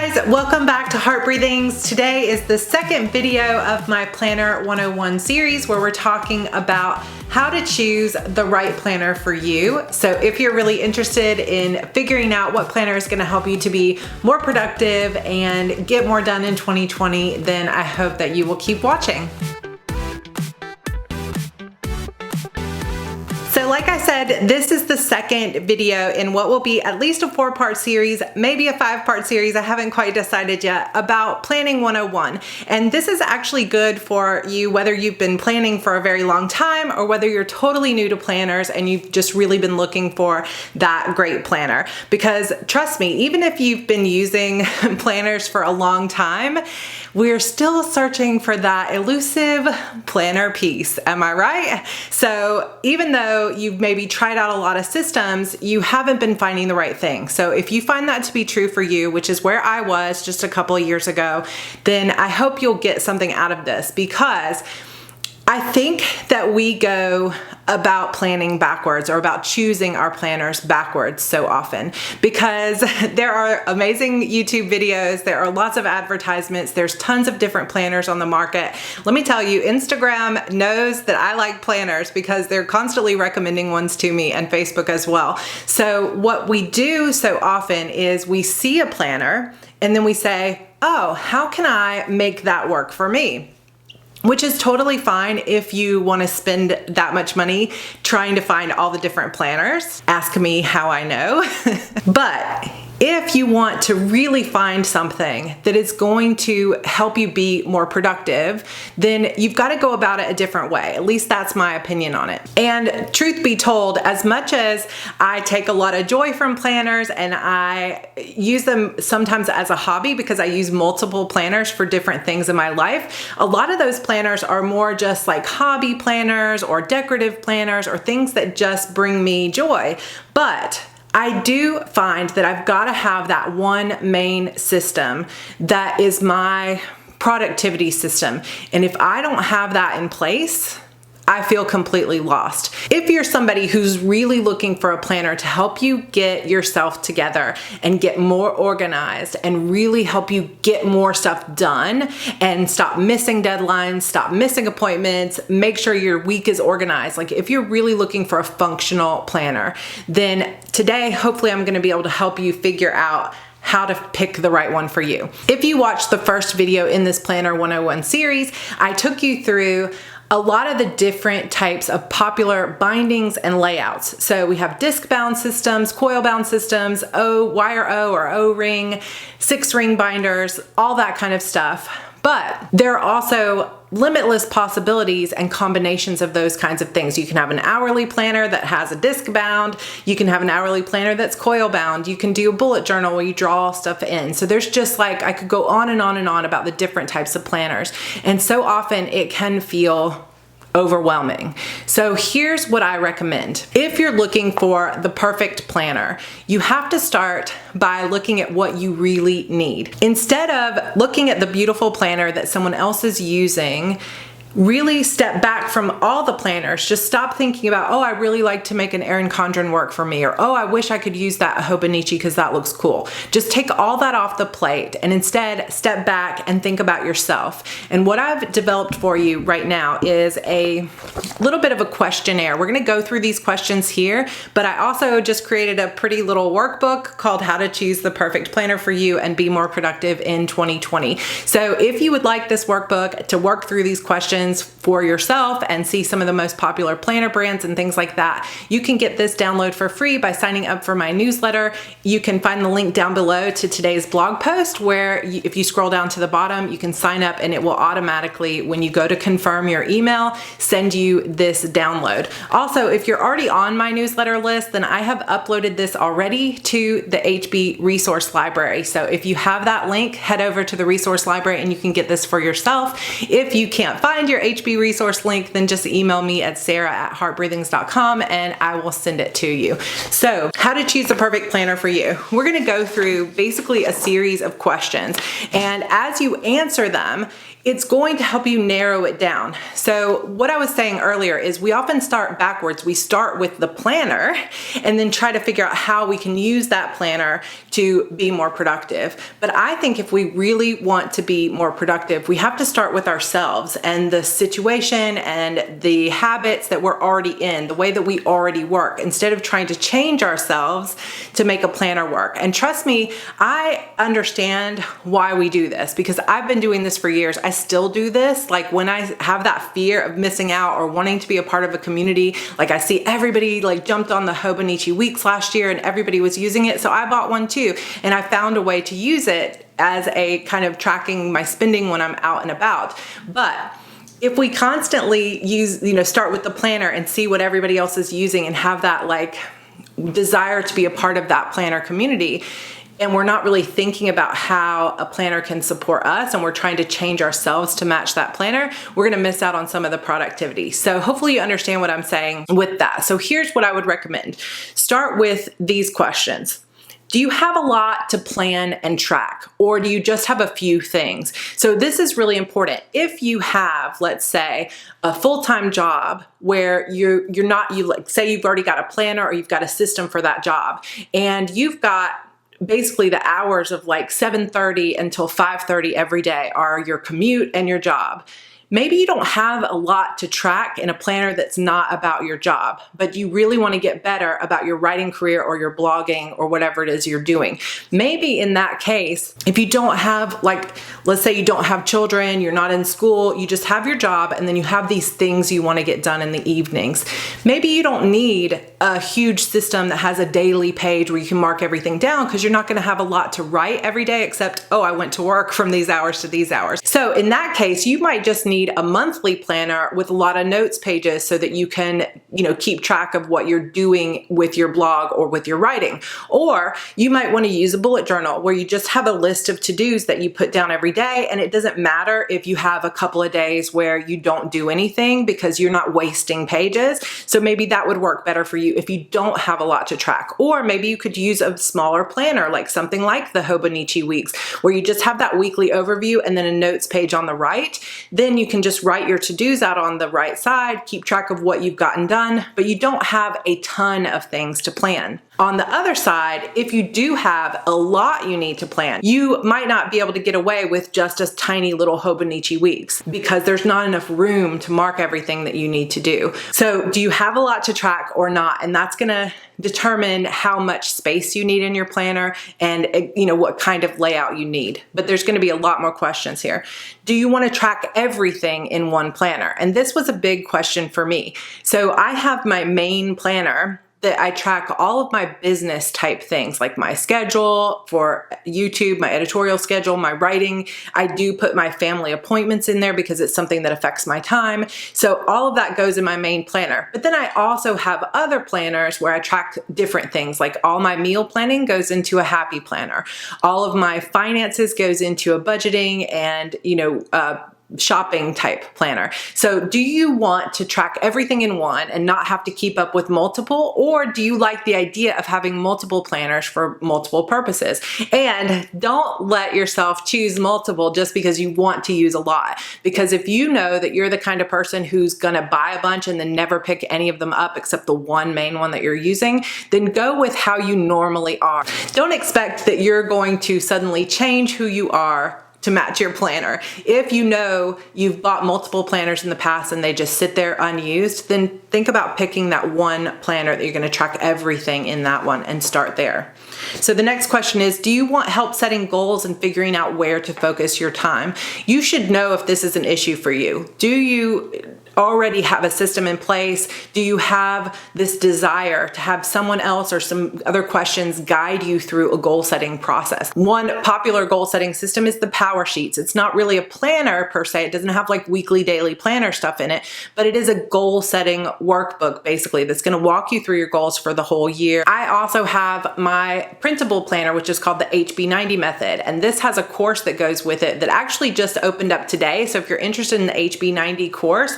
guys, welcome back to Heart Breathings. Today is the second video of my Planner 101 series where we're talking about how to choose the right planner for you. So if you're really interested in figuring out what planner is going to help you to be more productive and get more done in 2020, then I hope that you will keep watching. So like I said, this is the second video in what will be at least a 4-part series, maybe a 5-part series, I haven't quite decided yet, about Planning 101. And this is actually good for you whether you've been planning for a very long time or whether you're totally new to planners and you've just really been looking for that great planner. Because trust me, even if you've been using planners for a long time, we're still searching for that elusive planner piece, am I right? So even though you've maybe tried out a lot of systems, you haven't been finding the right thing. So if you find that to be true for you, which is where I was just a couple of years ago, then I hope you'll get something out of this, because I think that we go about planning backwards, or about choosing our planners backwards so often, because there are amazing YouTube videos, there are lots of advertisements, there's tons of different planners on the market. Let me tell you, Instagram knows that I like planners because they're constantly recommending ones to me, and Facebook as well. So what we do so often is we see a planner and then we say, oh, how can I make that work for me? Which is totally fine if you want to spend that much money trying to find all the different planners. Ask me how I know. But if you want to really find something that is going to help you be more productive, then you've got to go about it a different way. At least that's my opinion on it. And truth be told, as much as I take a lot of joy from planners and I use them sometimes as a hobby because I use multiple planners for different things in my life, a lot of those planners are more just like hobby planners or decorative planners or things that just bring me joy. But I do find that I've got to have that one main system that is my productivity system. And if I don't have that in place, I feel completely lost. If you're somebody who's really looking for a planner to help you get yourself together and get more organized and really help you get more stuff done and stop missing deadlines, stop missing appointments, make sure your week is organized. Like if you're really looking for a functional planner, then today, hopefully I'm gonna be able to help you figure out how to pick the right one for you. If you watched the first video in this Planner 101 series, I took you through a lot of the different types of popular bindings and layouts. So we have disc bound systems, coil bound systems, wire O or O-ring, 6-ring binders, all that kind of stuff. But there are also limitless possibilities and combinations of those kinds of things. You can have an hourly planner that has a disc bound. You can have an hourly planner that's coil bound. You can do a bullet journal where you draw stuff in. So there's just like, I could go on and on and on about the different types of planners. And so often it can feel overwhelming. So here's what I recommend. If you're looking for the perfect planner, you have to start by looking at what you really need. Instead of looking at the beautiful planner that someone else is using, really step back from all the planners. Just stop thinking about, oh, I really like to make an Erin Condren work for me, or oh, I wish I could use that HB90 because that looks cool. Just take all that off the plate and instead step back and think about yourself. And what I've developed for you right now is a little bit of a questionnaire. We're going to go through these questions here, but I also just created a pretty little workbook called How to Choose the Perfect Planner for You and Be More Productive in 2020. So if you would like this workbook to work through these questions for yourself and see some of the most popular planner brands and things like that, you can get this download for free by signing up for my newsletter. You can find the link down below to today's blog post where if you scroll down to the bottom, you can sign up and it will automatically, when you go to confirm your email, send you this download. Also, if you're already on my newsletter list, then I have uploaded this already to the HB resource library. So if you have that link, head over to the resource library and you can get this for yourself. If you can't find your HB resource link, then just email me at sarah@heartbreathings.com and I will send it to you. So how to choose the perfect planner for you. We're gonna go through basically a series of questions, and as you answer them, it's going to help you narrow it down. So what I was saying earlier is we often start backwards. We start with the planner and then try to figure out how we can use that planner to be more productive. But I think if we really want to be more productive, we have to start with ourselves and the situation and the habits that we're already in, the way that we already work, instead of trying to change ourselves to make a planner work. And trust me, I understand why we do this because I've been doing this for years. I still do this. Like when I have that fear of missing out or wanting to be a part of a community, like I see everybody like jumped on the HB90 weeks last year and everybody was using it. So I bought one too. And I found a way to use it as a kind of tracking my spending when I'm out and about. But if we constantly start with the planner and see what everybody else is using and have that like desire to be a part of that planner community, and we're not really thinking about how a planner can support us and we're trying to change ourselves to match that planner, we're gonna miss out on some of the productivity. So hopefully you understand what I'm saying with that. So here's what I would recommend. Start with these questions. Do you have a lot to plan and track, or do you just have a few things? So this is really important. If you have, let's say, a full-time job where say you've already got a planner or you've got a system for that job, and you've got basically the hours of like 7:30 until 5:30 every day are your commute and your job. Maybe you don't have a lot to track in a planner that's not about your job, but you really want to get better about your writing career or your blogging or whatever it is you're doing. Maybe in that case, if you don't have, like, let's say you don't have children, you're not in school, you just have your job and then you have these things you want to get done in the evenings. Maybe you don't need a huge system that has a daily page where you can mark everything down because you're not going to have a lot to write every day except, oh, I went to work from these hours to these hours. So in that case, you might just need a monthly planner with a lot of notes pages so that you can, keep track of what you're doing with your blog or with your writing. Or you might want to use a bullet journal where you just have a list of to-dos that you put down every day, and it doesn't matter if you have a couple of days where you don't do anything because you're not wasting pages. So maybe that would work better for you if you don't have a lot to track. Or maybe you could use a smaller planner, like something like the HB90 weeks, where you just have that weekly overview and then a notes page on the right. Then you can just write your to-dos out on the right side, keep track of what you've gotten done, but you don't have a ton of things to plan. On the other side, if you do have a lot you need to plan, you might not be able to get away with just a tiny little HB90 weeks because there's not enough room to mark everything that you need to do. So do you have a lot to track or not? And that's gonna determine how much space you need in your planner and what kind of layout you need. But there's gonna be a lot more questions here. Do you wanna track everything in one planner? And this was a big question for me. So I have my main planner that I track all of my business type things, like my schedule for YouTube, my editorial schedule, my writing. I do put my family appointments in there because it's something that affects my time. So all of that goes in my main planner. But then I also have other planners where I track different things, like all my meal planning goes into a happy planner. All of my finances goes into a budgeting and, shopping type planner. So do you want to track everything in one and not have to keep up with multiple, or do you like the idea of having multiple planners for multiple purposes? And don't let yourself choose multiple just because you want to use a lot, because if you know that you're the kind of person who's gonna buy a bunch and then never pick any of them up except the one main one that you're using, then go with how you normally are. Don't expect that you're going to suddenly change who you are to match your planner. If you know you've bought multiple planners in the past and they just sit there unused, then think about picking that one planner that you're going to track everything in that one and start there. So the next question is, do you want help setting goals and figuring out where to focus your time? You should know if this is an issue for you. Do you already have a system in place? Do you have this desire to have someone else or some other questions guide you through a goal setting process? One popular goal setting system is the Power Sheets. It's not really a planner per se. It doesn't have like weekly, daily planner stuff in it, but it is a goal setting workbook basically that's going to walk you through your goals for the whole year. I also have my printable planner, which is called the HB90 method. And this has a course that goes with it that actually just opened up today. So if you're interested in the HB90 course,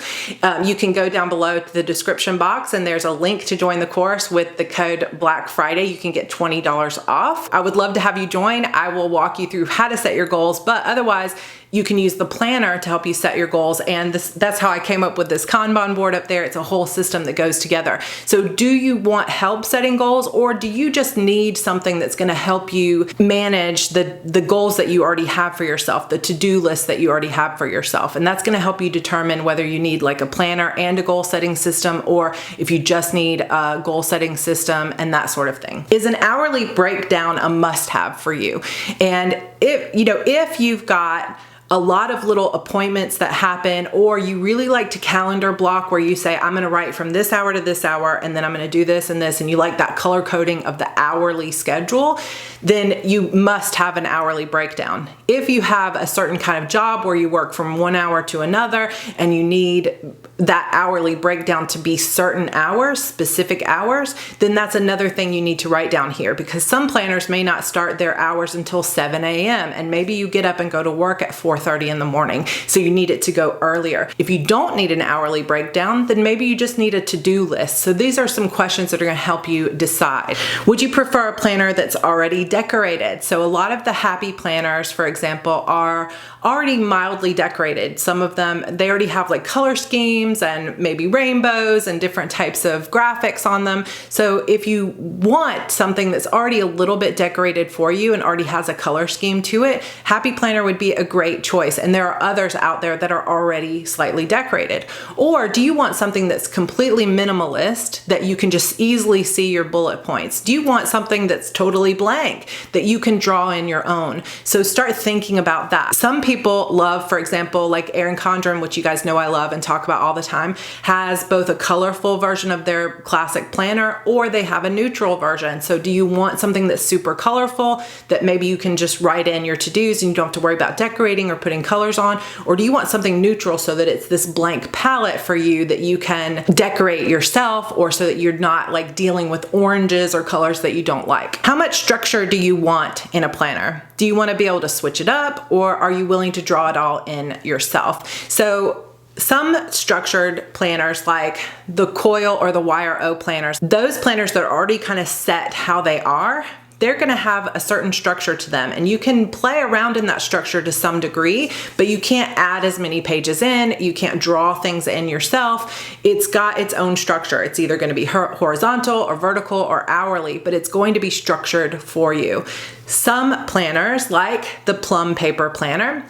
you can go down below to the description box and there's a link to join the course with the code Black Friday. You can get $20 off. I would love to have you join. I will walk you through how to set your goals, but otherwise you can use the planner to help you set your goals. And that's how I came up with this Kanban board up there. It's a whole system that goes together. So do you want help setting goals, or do you just need something that's gonna help you manage the goals that you already have for yourself, the to-do list that you already have for yourself? And that's gonna help you determine whether you need like a planner and a goal setting system, or if you just need a goal setting system and that sort of thing. Is an hourly breakdown a must-have for you? And if you've got a lot of little appointments that happen, or you really like to calendar block where you say, I'm gonna write from this hour to this hour, and then I'm gonna do this and this, and you like that color coding of the hourly schedule, then you must have an hourly breakdown. If you have a certain kind of job where you work from 1 hour to another and you need that hourly breakdown to be certain hours, specific hours, then that's another thing you need to write down here, because some planners may not start their hours until 7 a.m. and maybe you get up and go to work at 4:30 in the morning, so you need it to go earlier. If you don't need an hourly breakdown, then maybe you just need a to-do list. So these are some questions that are gonna help you decide. Would you prefer a planner that's already decorated? So a lot of the happy planners, for example, are already mildly decorated. Some of them, they already have like color schemes and maybe rainbows and different types of graphics on them. So if you want something that's already a little bit decorated for you and already has a color scheme to it, Happy Planner would be a great choice. And there are others out there that are already slightly decorated. Or do you want something that's completely minimalist that you can just easily see your bullet points? Do you want something that's totally blank that you can draw in your own? So start thinking about that. Some people love, for example, like Erin Condren, which you guys know I love and talk about all the time, has both a colorful version of their classic planner, or they have a neutral version. So do you want something that's super colorful that maybe you can just write in your to-dos and you don't have to worry about decorating or putting colors on? Or do you want something neutral so that it's this blank palette for you that you can decorate yourself, or so that you're not like dealing with oranges or colors that you don't like? How much structure do you want in a planner? Do you want to be able to switch it up, or are you willing to draw it all in yourself? So some structured planners like the Coil or the YRO planners, those planners that are already kind of set how they are, they're gonna have a certain structure to them, and you can play around in that structure to some degree, but you can't add as many pages in, you can't draw things in yourself. It's got its own structure. It's either gonna be horizontal or vertical or hourly, but it's going to be structured for you. Some planners, like the Plum Paper Planner,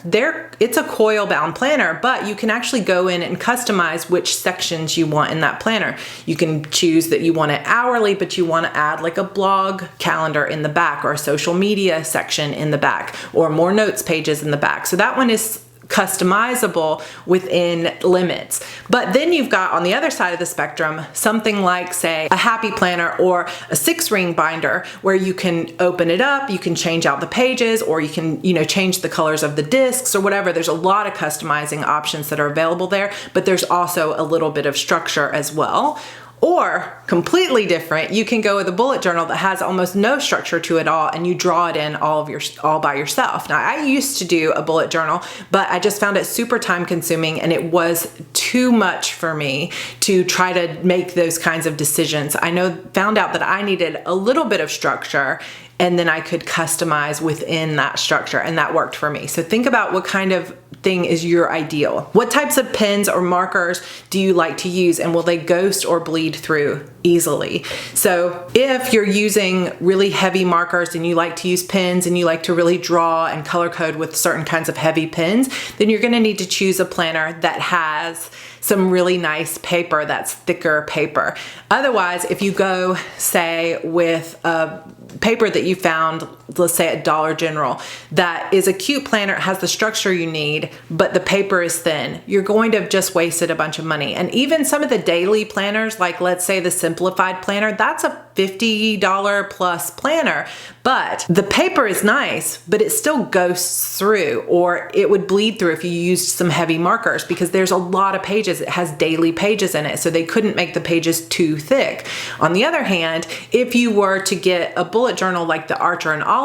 it's a coil bound planner, but you can actually go in and customize which sections you want in that planner. You can choose that you want it hourly, but you want to add like a blog calendar in the back, or a social media section in the back, or more notes pages in the back. So that one is customizable within limits. But then you've got on the other side of the spectrum something like, say, a Happy Planner or a 6-ring binder, where you can open it up, you can change out the pages, or you can, change the colors of the discs or whatever. There's a lot of customizing options that are available there, but there's also a little bit of structure as well. Or completely different, you can go with a bullet journal that has almost no structure to it all, and you draw it in all by yourself. Now, I used to do a bullet journal, but I just found it super time consuming, and it was too much for me to try to make those kinds of decisions. Found out that I needed a little bit of structure, and then I could customize within that structure, and that worked for me. So think about what kind of thing is your ideal. What types of pens or markers do you like to use, and will they ghost or bleed through easily. So if you're using really heavy markers and you like to use pens and you like to really draw and color code with certain kinds of heavy pens, then you're going to need to choose a planner that has some really nice paper, that's thicker paper. Otherwise, if you go, say, with a paper that you found, let's say at Dollar General, that is a cute planner, it has the structure you need, but the paper is thin, you're going to have just wasted a bunch of money. And even some of the daily planners, like let's say the Simplified planner, that's a $50 plus planner, but the paper is nice, but it still goes through, or it would bleed through if you used some heavy markers, because there's a lot of pages. It has daily pages in it, so they couldn't make the pages too thick. On the other hand, if you were to get a bullet journal like the Archer and Olive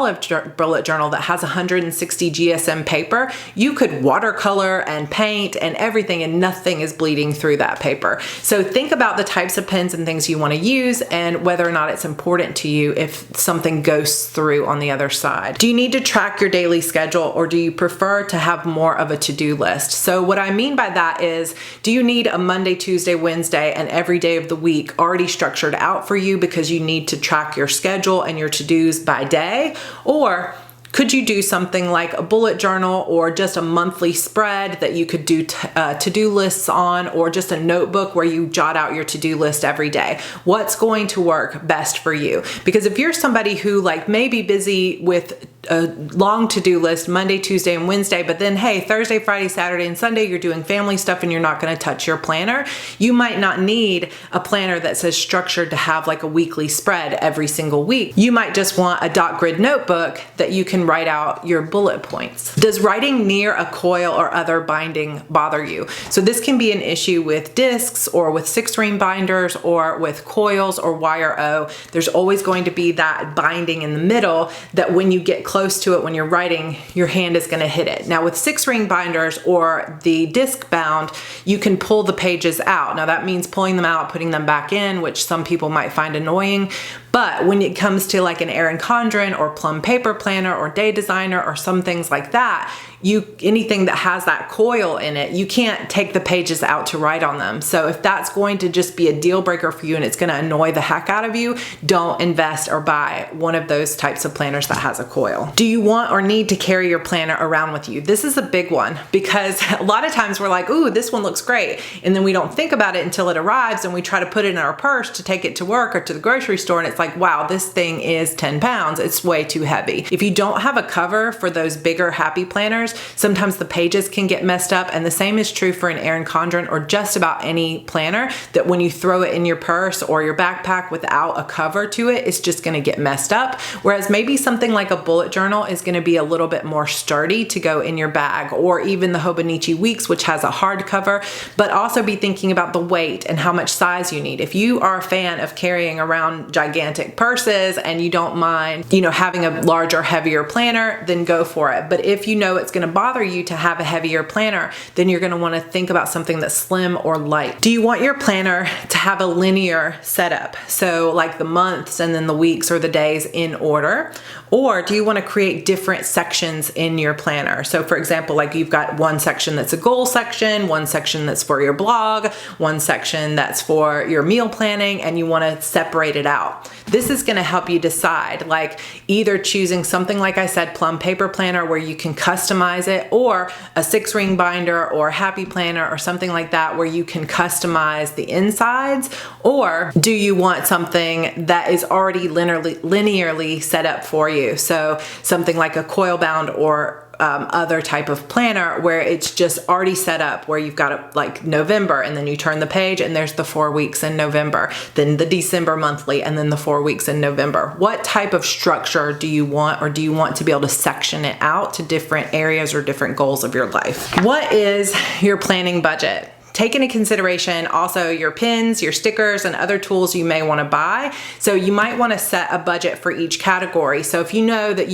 bullet journal that has 160 GSM paper, you could watercolor and paint and everything, and nothing is bleeding through that paper. So think about the types of pens and things you want to use and whether or not it's important to you if something goes through on the other side. Do you need to track your daily schedule, or do you prefer to have more of a to-do list? So what I mean by that is, do you need a Monday, Tuesday, Wednesday, and every day of the week already structured out for you because you need to track your schedule and your to-dos by day? Or could you do something like a bullet journal or just a monthly spread that you could do to-do lists on, or just a notebook where you jot out your to-do list every day? What's going to work best for you? Because if you're somebody who may be busy with a long to-do list Monday, Tuesday, and Wednesday, but then hey, Thursday, Friday, Saturday, and Sunday, you're doing family stuff and you're not going to touch your planner, you might not need a planner that says structured to have like a weekly spread every single week. You might just want a dot grid notebook that you can write out your bullet points. Does writing near a coil or other binding bother you? So this can be an issue with discs or with 6-ring binders or with coils or wire O. There's always going to be that binding in the middle that when you get close to it when you're writing, your hand is going to hit it. Now with 6-ring binders or the disc bound, you can pull the pages out. Now that means pulling them out, putting them back in, which some people might find annoying. But when it comes to like an Erin Condren or Plum Paper Planner or Day Designer or some things like that, anything that has that coil in it, you can't take the pages out to write on them. So if that's going to just be a deal breaker for you and it's going to annoy the heck out of you, don't invest or buy one of those types of planners that has a coil. Do you want or need to carry your planner around with you? This is a big one, because a lot of times we're like, ooh, this one looks great. And then we don't think about it until it arrives and we try to put it in our purse to take it to work or to the grocery store. And it's like, wow, this thing is 10 pounds. It's way too heavy. If you don't have a cover for those bigger happy planners, sometimes the pages can get messed up. And the same is true for an Erin Condren or just about any planner, that when you throw it in your purse or your backpack without a cover to it, it's just going to get messed up. Whereas maybe something like a bullet journal is going to be a little bit more sturdy to go in your bag, or even the Hobonichi Weeks, which has a hard cover. But also be thinking about the weight and how much size you need. If you are a fan of carrying around gigantic purses and you don't mind, having a larger, heavier planner, then go for it. But if you know it's going to bother you to have a heavier planner, then you're going to want to think about something that's slim or light. Do you want your planner to have a linear setup? So like the months and then the weeks or the days in order? Or do you want to create different sections in your planner? So for example, like you've got one section that's a goal section, one section that's for your blog, one section that's for your meal planning, and you want to separate it out. This is going to help you decide, like either choosing something like I said, Plum Paper Planner, where you can customize it, or a 6-ring binder or Happy Planner or something like that where you can customize the insides. Or do you want something that is already linearly set up for you? So something like a coil bound or other type of planner where it's just already set up, where you've got like November and then you turn the page and there's the 4 weeks in November, then the December monthly, and then the 4 weeks in November. What type of structure do you want, or do you want to be able to section it out to different areas or different goals of your life? What is your planning budget? Take into consideration also your pins, your stickers, and other tools you may want to buy. So you might want to set a budget for each category. So if you know that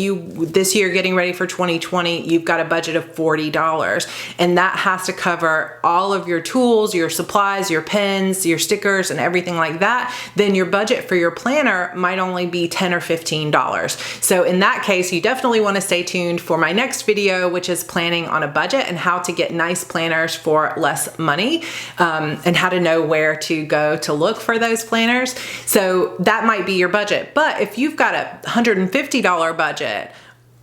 this year getting ready for 2020, you've got a budget of $40, and that has to cover all of your tools, your supplies, your pens, your stickers, and everything like that, then your budget for your planner might only be $10 or $15. So in that case, you definitely want to stay tuned for my next video, which is planning on a budget and how to get nice planners for less money. money and how to know where to go to look for those planners. So that might be your budget. But if you've got a $150 budget,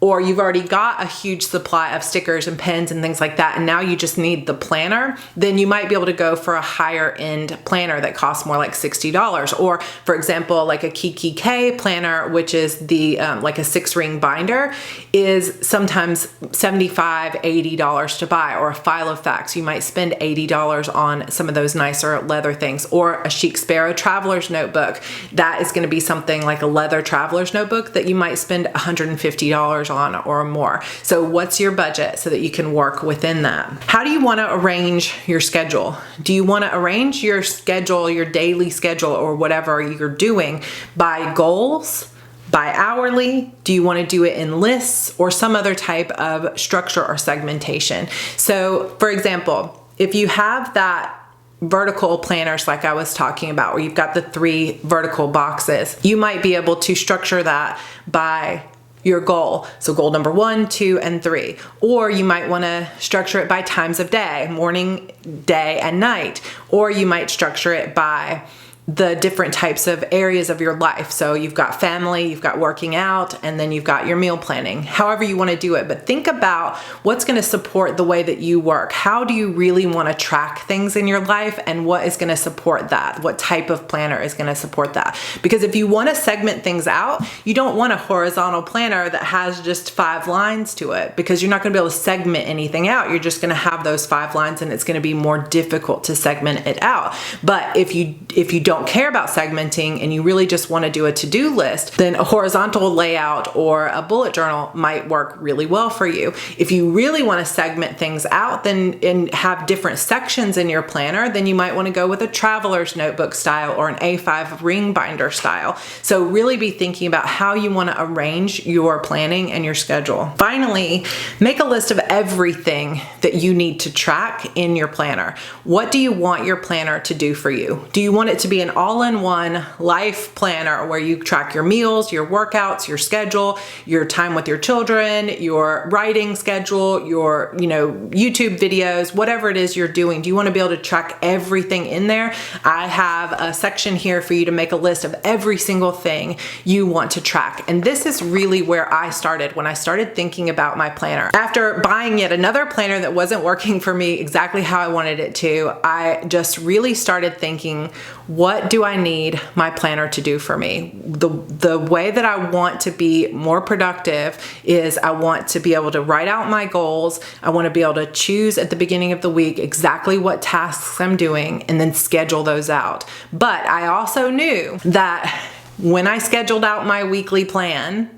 or you've already got a huge supply of stickers and pens and things like that, and now you just need the planner, then you might be able to go for a higher end planner that costs more like $60. Or for example, like a Kiki K planner, which is the like a 6-ring binder, is sometimes $75, $80 to buy. Or a Filofax, you might spend $80 on some of those nicer leather things. Or a Chic Sparrow traveler's notebook, that is going to be something like a leather traveler's notebook that you might spend $150 on or more. So what's your budget so that you can work within that? How do you want to arrange your schedule? Do you want to arrange your schedule, your daily schedule, or whatever you're doing by goals, by hourly? Do you want to do it in lists or some other type of structure or segmentation? So for example, if you have that vertical planners like I was talking about, where you've got the 3 vertical boxes, you might be able to structure that by your goal. So goal number 1, 2, and 3. Or you might want to structure it by times of day, morning, day, and night. Or you might structure it by the different types of areas of your life. So you've got family, you've got working out, and then you've got your meal planning, however you want to do it. But think about what's going to support the way that you work. How do you really want to track things in your life, and what is going to support that? What type of planner is going to support that? Because if you want to segment things out, you don't want a horizontal planner that has just 5 lines to it, because you're not going to be able to segment anything out. You're just going to have those 5 lines, and it's going to be more difficult to segment it out. But if you don't care about segmenting and you really just want to do a to-do list, then a horizontal layout or a bullet journal might work really well for you. If you really want to segment things out and have different sections in your planner, then you might want to go with a traveler's notebook style or an A5 ring binder style. So really be thinking about how you want to arrange your planning and your schedule. Finally, make a list of everything that you need to track in your planner. What do you want your planner to do for you? Do you want it to be an all-in-one life planner where you track your meals, your workouts, your schedule, your time with your children, your writing schedule, your YouTube videos, whatever it is you're doing? Do you want to be able to track everything in there? I have a section here for you to make a list of every single thing you want to track. And this is really where I started when I started thinking about my planner. After buying yet another planner that wasn't working for me exactly how I wanted it to, I just really started thinking, what do I need my planner to do for me? The way that I want to be more productive is I want to be able to write out my goals. I want to be able to choose at the beginning of the week exactly what tasks I'm doing and then schedule those out. But I also knew that when I scheduled out my weekly plan,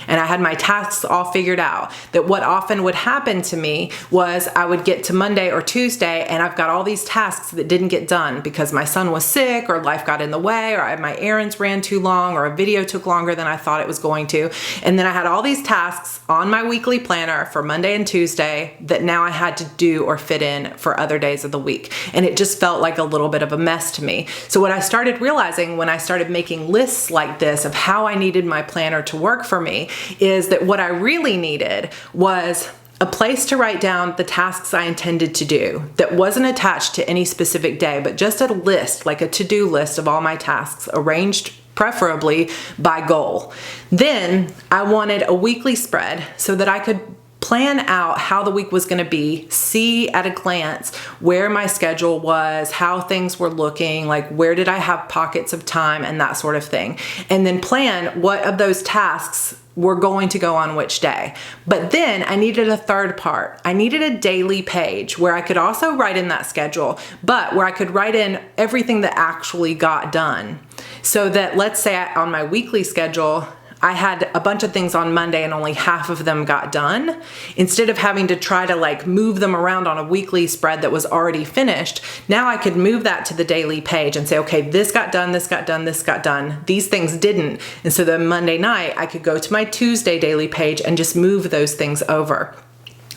and I had my tasks all figured out, that what often would happen to me was I would get to Monday or Tuesday and I've got all these tasks that didn't get done because my son was sick or life got in the way or my errands ran too long or a video took longer than I thought it was going to. And then I had all these tasks on my weekly planner for Monday and Tuesday that now I had to do or fit in for other days of the week. And it just felt like a little bit of a mess to me. So what I started realizing when I started making lists like this of how I needed my planner to work for me is that what I really needed was a place to write down the tasks I intended to do that wasn't attached to any specific day, but just a list, like a to-do list of all my tasks, arranged preferably by goal. Then I wanted a weekly spread so that I could plan out how the week was going to be, see at a glance where my schedule was, how things were looking, like where did I have pockets of time and that sort of thing. And then plan what of those tasks were going to go on which day. But then I needed a third part. I needed a daily page where I could also write in that schedule, but where I could write in everything that actually got done. So that, let's say on my weekly schedule, I had a bunch of things on Monday and only half of them got done. Instead of having to try to like move them around on a weekly spread that was already finished, now I could move that to the daily page and say, okay, this got done, this got done, this got done. These things didn't. And so then Monday night, I could go to my Tuesday daily page and just move those things over.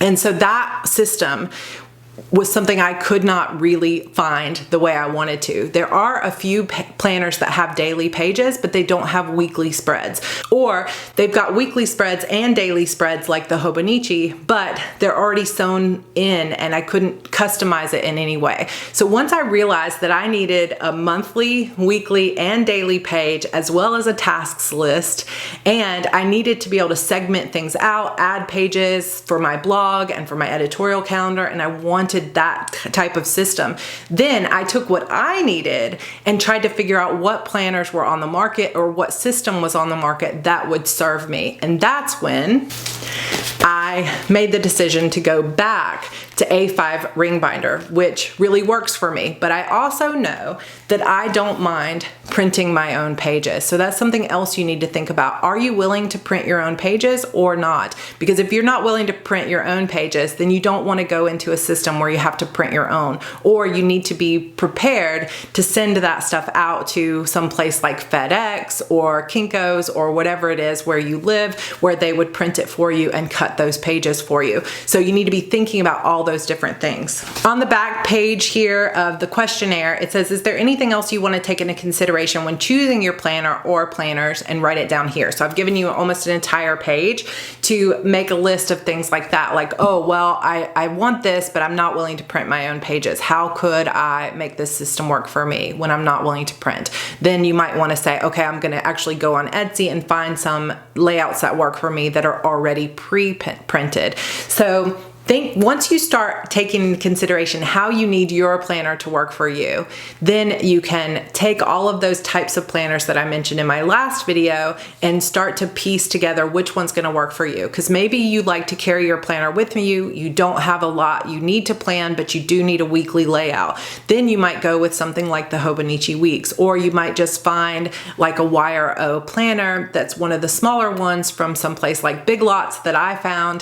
And so that system was something I could not really find the way I wanted to. There are a few planners that have daily pages, but they don't have weekly spreads. Or they've got weekly spreads and daily spreads like the Hobonichi, but they're already sewn in and I couldn't customize it in any way. So once I realized that I needed a monthly, weekly, and daily page, as well as a tasks list, and I needed to be able to segment things out, add pages for my blog and for my editorial calendar, and I wanted that type of system. Then I took what I needed and tried to figure out what planners were on the market or what system was on the market that would serve me. And that's when I made the decision to go back to A5 ring binder, which really works for me. But I also know that I don't mind printing my own pages. So that's something else you need to think about. Are you willing to print your own pages or not? Because if you're not willing to print your own pages, then you don't want to go into a system where you have to print your own, or you need to be prepared to send that stuff out to some place like FedEx or Kinko's or whatever it is where you live, where they would print it for you and cut those pages for you. So you need to be thinking about all those different things. On the back page here of the questionnaire, it says, is there anything else you want to take into consideration when choosing your planner or planners, and write it down here. So I've given you almost an entire page to make a list of things like that. Like, oh, well, I want this, but I'm not willing to print my own pages. How could I make this system work for me when I'm not willing to print? Then you might want to say, okay, I'm going to actually go on Etsy and find some layouts that work for me that are already pre-printed. So once you start taking into consideration how you need your planner to work for you, then you can take all of those types of planners that I mentioned in my last video and start to piece together which one's going to work for you. Because maybe you like to carry your planner with you don't have a lot you need to plan, but you do need a weekly layout. Then you might go with something like the Hobonichi Weeks, or you might just find like a YRO planner that's one of the smaller ones from someplace like Big Lots that I found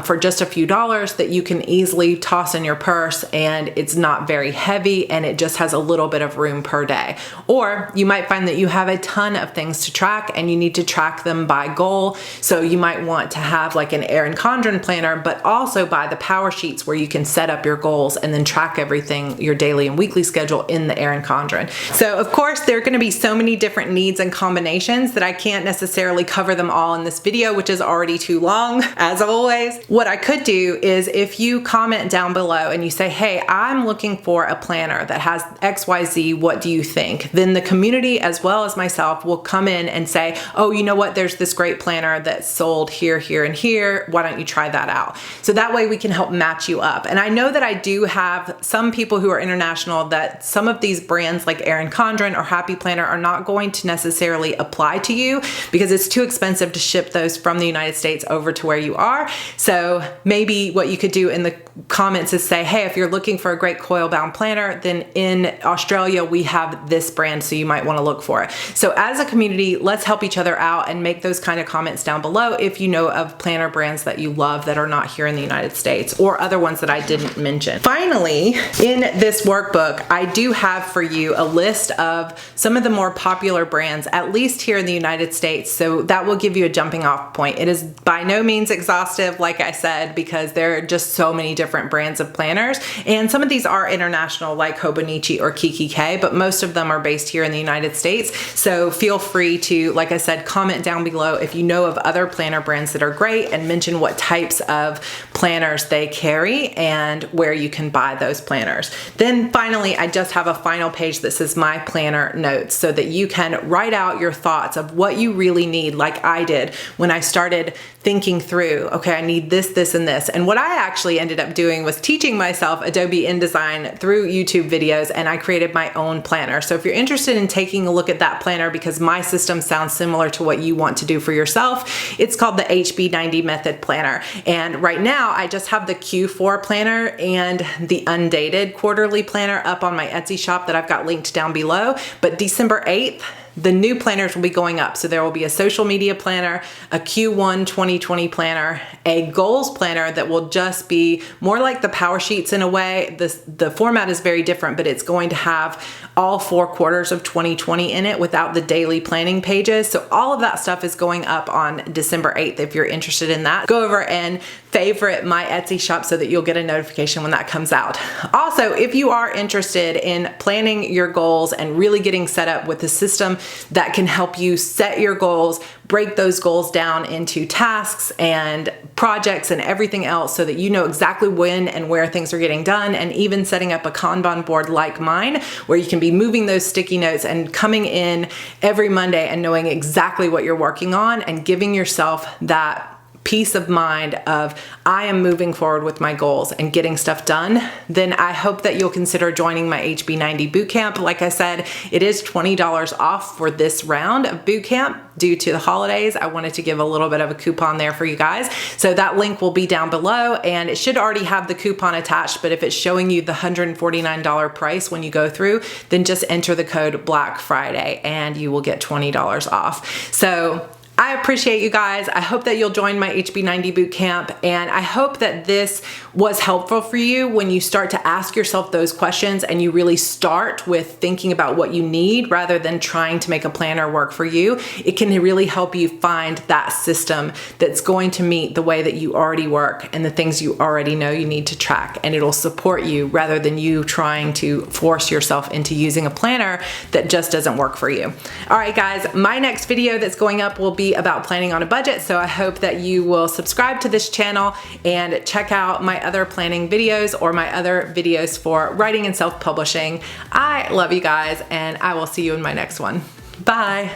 for just a few dollars, that you can easily toss in your purse, and it's not very heavy and it just has a little bit of room per day. Or you might find that you have a ton of things to track and you need to track them by goal. So you might want to have like an Erin Condren planner, but also buy the power sheets where you can set up your goals and then track everything, your daily and weekly schedule, in the Erin Condren. So of course there are going to be so many different needs and combinations that I can't necessarily cover them all in this video, which is already too long as always. What I could do is, if you comment down below and you say, hey, I'm looking for a planner that has XYZ, what do you think? Then the community as well as myself will come in and say, oh, you know what, there's this great planner that's sold here, here, and here. Why don't you try that out? So that way we can help match you up. And I know that I do have some people who are international that some of these brands like Erin Condren or Happy Planner are not going to necessarily apply to you because it's too expensive to ship those from the United States over to where you are. So maybe what you could do in the comments is say, hey, if you're looking for a great coil bound planner, then in Australia we have this brand, so you might want to look for it. So as a community, let's help each other out and make those kind of comments down below if you know of planner brands that you love that are not here in the United States, or other ones that I didn't mention. Finally, in this workbook, I do have for you a list of some of the more popular brands, at least here in the United States. So that will give you a jumping off point. It is by no means exhaustive, like I said, because there are just so many different brands of planners, and some of these are international like Hobonichi or Kiki K, but most of them are based here in the United States. So feel free to, like I said, comment down below if you know of other planner brands that are great, and mention what types of planners they carry and where you can buy those planners. Then finally, I just have a final page that says my planner notes, so that you can write out your thoughts of what you really need, like I did when I started thinking through, okay, I need this, this, and this. And what I actually ended up doing was teaching myself Adobe InDesign through YouTube videos, and I created my own planner. So if you're interested in taking a look at that planner because my system sounds similar to what you want to do for yourself, it's called the HB90 Method Planner. And right now I just have the Q4 planner and the undated quarterly planner up on my Etsy shop that I've got linked down below. But December 8th, the new planners will be going up. So there will be a social media planner, a Q1 2020 planner, a goals planner that will just be more like the power sheets in a way. The format is very different, but it's going to have all 4 quarters of 2020 in it without the daily planning pages. So all of that stuff is going up on December 8th. If you're interested in that, go over and favorite my Etsy shop so that you'll get a notification when that comes out. Also, if you are interested in planning your goals and really getting set up with a system that can help you set your goals, break those goals down into tasks and projects and everything else so that you know exactly when and where things are getting done, and even setting up a Kanban board like mine where you can be moving those sticky notes and coming in every Monday and knowing exactly what you're working on and giving yourself that peace of mind of I am moving forward with my goals and getting stuff done, then I hope that you'll consider joining my HB90 Bootcamp. Like I said, it is $20 off for this round of bootcamp due to the holidays. I wanted to give a little bit of a coupon there for you guys. So that link will be down below, and it should already have the coupon attached, but if it's showing you the $149 price when you go through, then just enter the code Black Friday and you will get $20 off. So I appreciate you guys. I hope that you'll join my HB90 Bootcamp, and I hope that this was helpful for you when you start to ask yourself those questions and you really start with thinking about what you need rather than trying to make a planner work for you. It can really help you find that system that's going to meet the way that you already work and the things you already know you need to track, and it'll support you rather than you trying to force yourself into using a planner that just doesn't work for you. All right, guys, my next video that's going up will be about planning on a budget, so I hope that you will subscribe to this channel and check out my other planning videos or my other videos for writing and self-publishing. I love you guys, and I will see you in my next one. Bye.